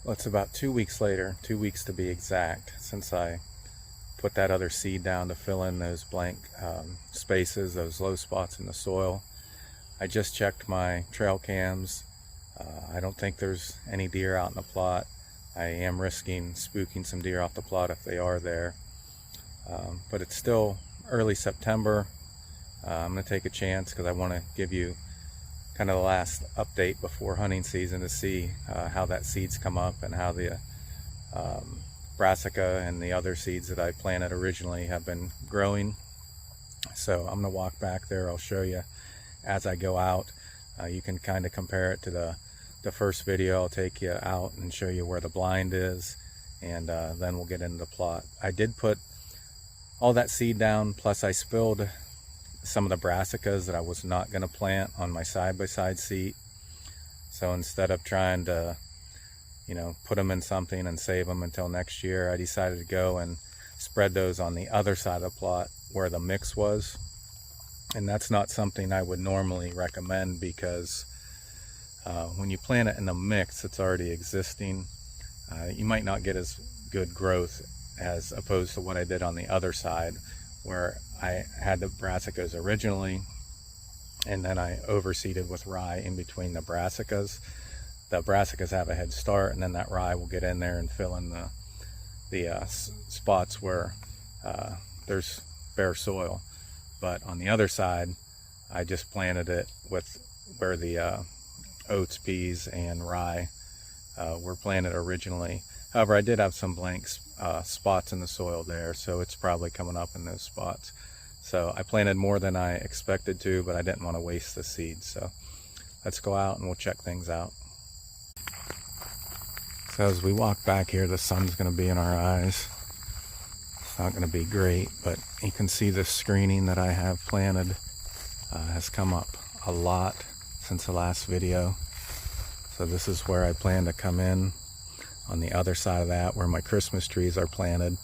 Well, it's about 2 weeks later, 2 weeks to be exact, since I put that other seed down to fill in those blank spaces, those low spots in the soil. I just checked my trail cams. I don't think there's any deer out in the plot. I am risking spooking some deer off the plot if they are there. But it's still early September. I'm going to take a chance because I want to give you kind of the last update before hunting season to see how that seed's come up and how the brassica and the other seeds that I planted originally have been growing. So I'm going to walk back there. I'll show you as I go out. You can kind of compare it to the first video. I'll take you out and show you where the blind is, and then we'll get into the plot. I did put all that seed down, plus I spilled some of the brassicas that I was not going to plant on my side-by-side seat. So instead of trying to, put them in something and save them until next year, I decided to go and spread those on the other side of the plot where the mix was. And that's not something I would normally recommend because when you plant it in a mix that's already existing, you might not get as good growth as opposed to what I did on the other side, where I had the brassicas originally and then I overseeded with rye in between the brassicas. The brassicas have a head start, and then that rye will get in there and fill in the spots where there's bare soil. But on the other side, I just planted it with where the oats, peas, and rye were planted originally. However, I did have some blank spots in the soil there, so it's probably coming up in those spots. So I planted more than I expected to, but I didn't want to waste the seed. So let's go out and we'll check things out. So as we walk back here, the sun's going to be in our eyes. It's not going to be great, but you can see the screening that I have planted has come up a lot since the last video. So this is where I plan to come in on the other side of that, where my Christmas trees are planted.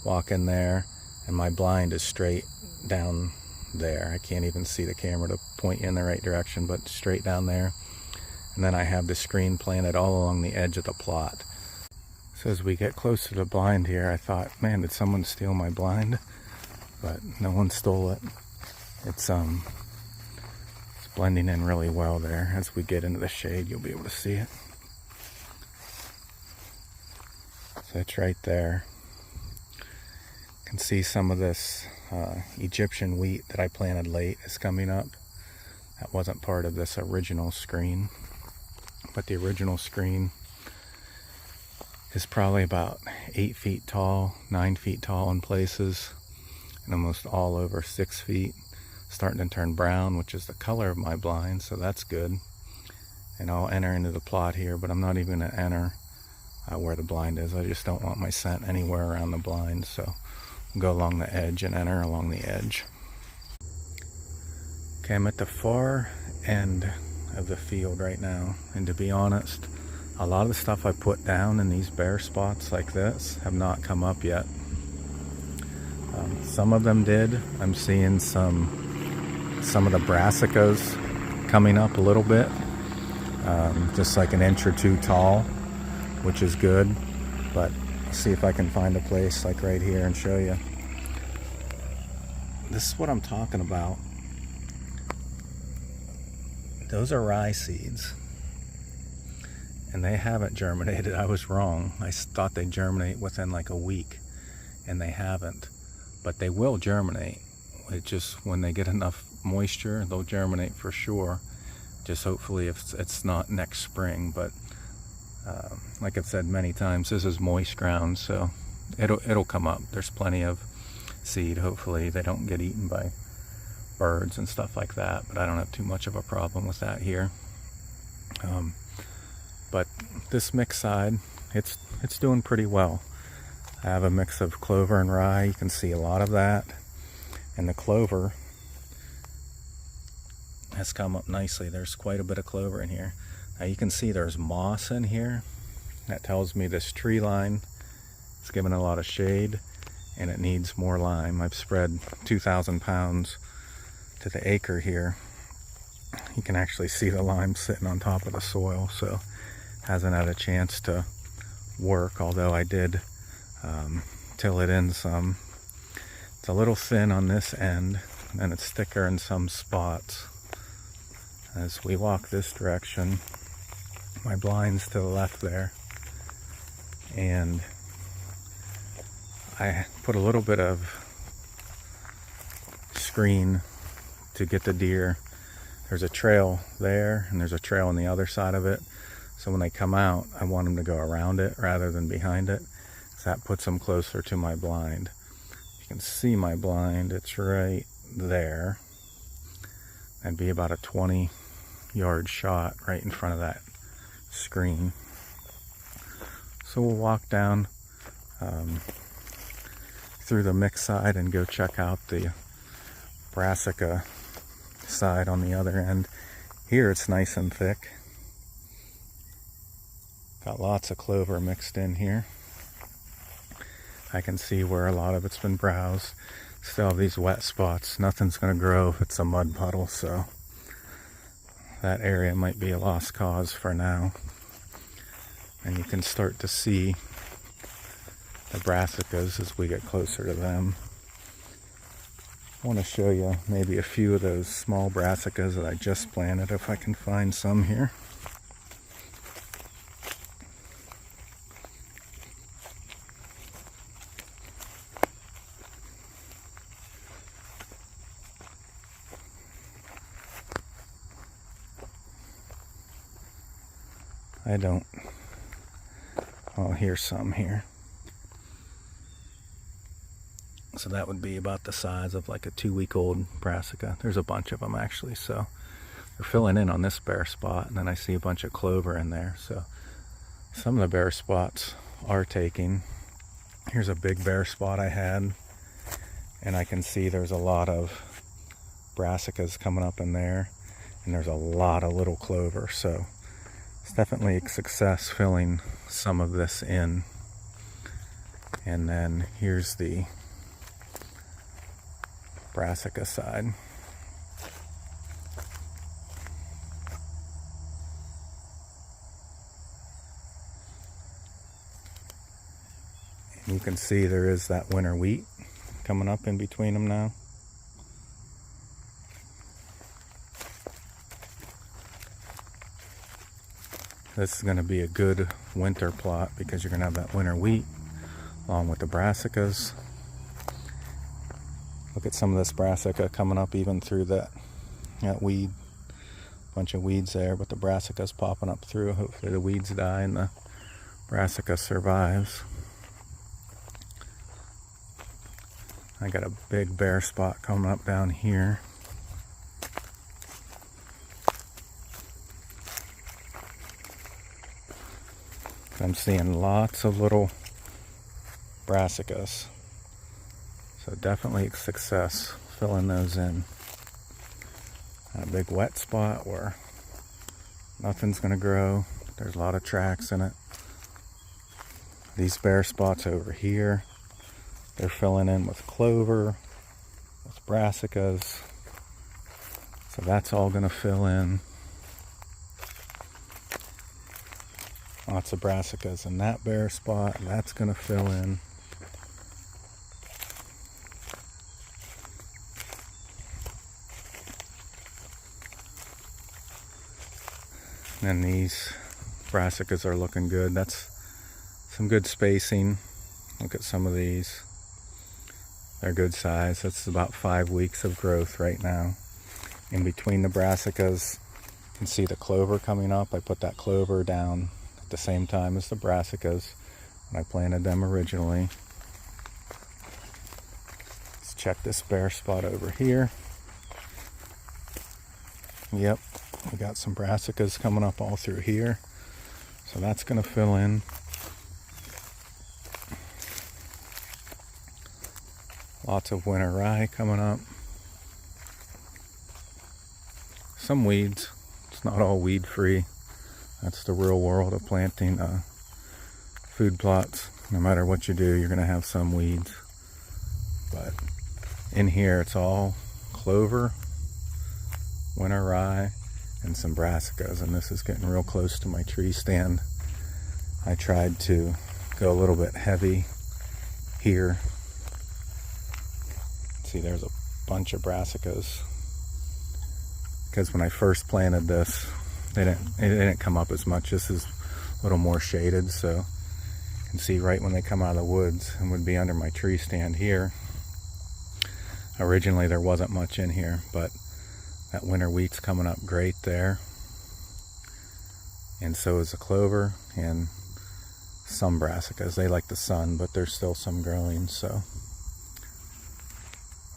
Walk in there, and my blind is straight down there. I can't even see the camera to point you in the right direction, but straight down there. And then I have the screen planted all along the edge of the plot. So as we get close to the blind here, I thought, man, did someone steal my blind? But no one stole it. It's blending in really well there. As we get into the shade, you'll be able to see it. So it's right there. You can see some of this Egyptian wheat that I planted late is coming up. That wasn't part of this original screen. But the original screen is probably about 8 feet tall, 9 feet tall in places, and almost all over 6 feet. Starting to turn brown, which is the color of my blind, so that's good. And I'll enter into the plot here, but I'm not even going to enter where the blind is. I just don't want my scent anywhere around the blind, so I'll go along the edge and enter along the edge. Okay, I'm at the far end of the field right now, and to be honest, a lot of the stuff I put down in these bare spots like this have not come up yet. Some of them did. I'm seeing some of the brassicas coming up a little bit, just like an inch or two tall, which is good. But I'll see if I can find a place like right here and show you. This is what I'm talking about. Those are rye seeds, and they haven't germinated. I was wrong. I thought they'd germinate within like a week, and they haven't. But they will germinate. It just, when they get enough moisture, they'll germinate for sure. Just hopefully if it's not next spring. But like I've said many times, this is moist ground, so it'll come up. There's plenty of seed. Hopefully they don't get eaten by birds and stuff like that, but I don't have too much of a problem with that here. But this mixed side, it's doing pretty well. I have a mix of clover and rye. You can see a lot of that, and the clover has come up nicely. There's quite a bit of clover in here. Now you can see there's moss in here. That tells me this tree line is giving a lot of shade and it needs more lime. I've spread 2,000 pounds to the acre here. You can actually see the lime sitting on top of the soil, so hasn't had a chance to work, although I did till it in some. It's a little thin on this end, and it's thicker in some spots. As we walk this direction, my blind's to the left there, and I put a little bit of screen to get the deer. There's a trail there, and there's a trail on the other side of it. So when they come out, I want them to go around it rather than behind it. So that puts them closer to my blind. You can see my blind, it's right there. That'd be about a 20-yard shot right in front of that screen. So we'll walk down through the mix side and go check out the brassica side on the other end. Here it's nice and thick. Got lots of clover mixed in here. I can see where a lot of it's been browsed. Still have these wet spots. Nothing's going to grow if it's a mud puddle, so that area might be a lost cause for now. And you can start to see the brassicas as we get closer to them. I want to show you maybe a few of those small brassicas that I just planted, if I can find some here. Oh, here's some here. So that would be about the size of like a 2-week-old brassica. There's a bunch of them actually, so they're filling in on this bare spot, and then I see a bunch of clover in there. So some of the bare spots are taking. Here's a big bare spot I had, and I can see there's a lot of brassicas coming up in there, and there's a lot of little clover. So it's definitely a success filling some of this in. And then here's the brassica side. And you can see there is that winter wheat coming up in between them now. This is going to be a good winter plot because you're going to have that winter wheat along with the brassicas. Look at some of this brassica coming up even through that weed. Bunch of weeds there, but the brassica's popping up through. Hopefully the weeds die and the brassica survives. I got a big bare spot coming up down here. I'm seeing lots of little brassicas. So definitely a success filling those in. A big wet spot where nothing's going to grow. There's a lot of tracks in it. These bare spots over here, they're filling in with clover, with brassicas. So that's all going to fill in. Lots of brassicas in that bare spot, and that's going to fill in. And these brassicas are looking good. That's some good spacing. Look at some of these. They're good size. That's about 5 weeks of growth right now. In between the brassicas, you can see the clover coming up. I put that clover down at the same time as the brassicas when I planted them originally. Let's check this bare spot over here. Yep, we got some brassicas coming up all through here. So that's going to fill in. Lots of winter rye coming up. Some weeds. It's not all weed free. That's the real world of planting food plots. No matter what you do, you're going to have some weeds. But in here, it's all clover, winter rye, and some brassicas. And this is getting real close to my tree stand. I tried to go a little bit heavy here. See, there's a bunch of brassicas, because when I first planted this, it didn't come up as much. This is a little more shaded, so you can see right when they come out of the woods and would be under my tree stand here. Originally there wasn't much in here, but that winter wheat's coming up great there, and so is the clover and some brassicas. They like the sun, but there's still some growing. So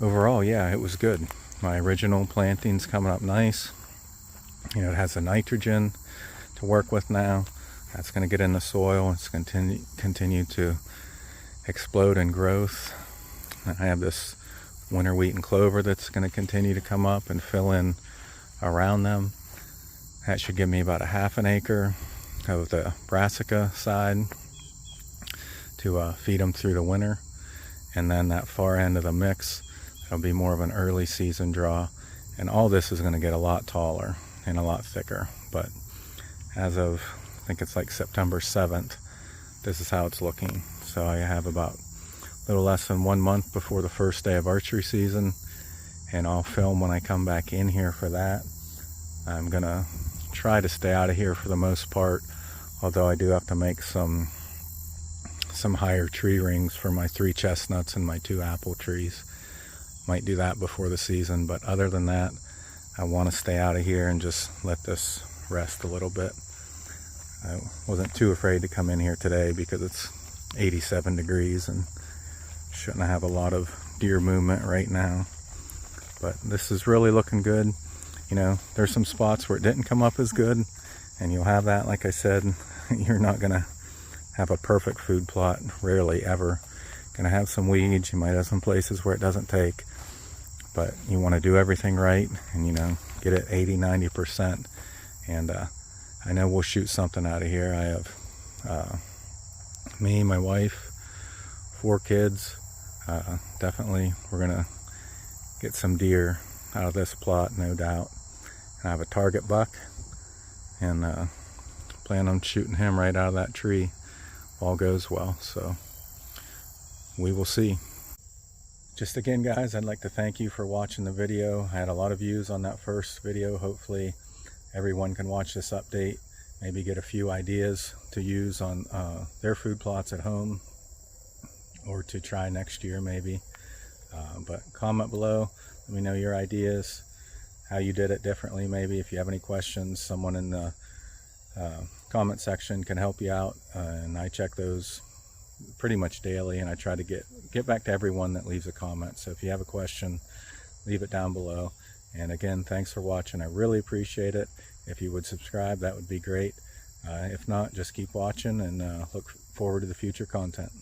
overall, yeah, it was good. My original planting's coming up nice. You know, it has the nitrogen to work with now. That's going to get in the soil. It's going to continue to explode in growth. And I have this winter wheat and clover that's going to continue to come up and fill in around them. That should give me about a half an acre of the brassica side to feed them through the winter. And then that far end of the mix, it'll be more of an early season draw, and all this is going to get a lot taller and a lot thicker. But as of, I think it's like September 7th, this is how it's looking. So I have about a little less than 1 month before the first day of archery season, and I'll film when I come back in here for that. I'm gonna try to stay out of here for the most part, although I do have to make some higher tree rings for my 3 chestnuts and my 2 apple trees. Might do that before the season, but other than that, I want to stay out of here and just let this rest a little bit. I wasn't too afraid to come in here today because it's 87 degrees and shouldn't have a lot of deer movement right now. But this is really looking good. You know, there's some spots where it didn't come up as good, and you'll have that. Like I said, you're not gonna have a perfect food plot, rarely ever. Gonna have some weeds, you might have some places where it doesn't take, but you want to do everything right and, you know, get it 80-90%. And I know we'll shoot something out of here. I have me, my wife, 4 kids. Definitely we're gonna get some deer out of this plot, no doubt. And I have a target buck, and plan on shooting him right out of that tree if all goes well. So we will see. Just again, guys, I'd like to thank you for watching the video. I had a lot of views on that first video. Hopefully everyone can watch this update, maybe get a few ideas to use on their food plots at home, or to try next year maybe. But comment below, let me know your ideas, how you did it differently. Maybe if you have any questions, someone in the comment section can help you out, and I check those pretty much daily, and I try to get back to everyone that leaves a comment. So if you have a question, leave it down below. And again, thanks for watching. I really appreciate it. If you would subscribe, that would be great. If not, just keep watching, and look forward to the future content.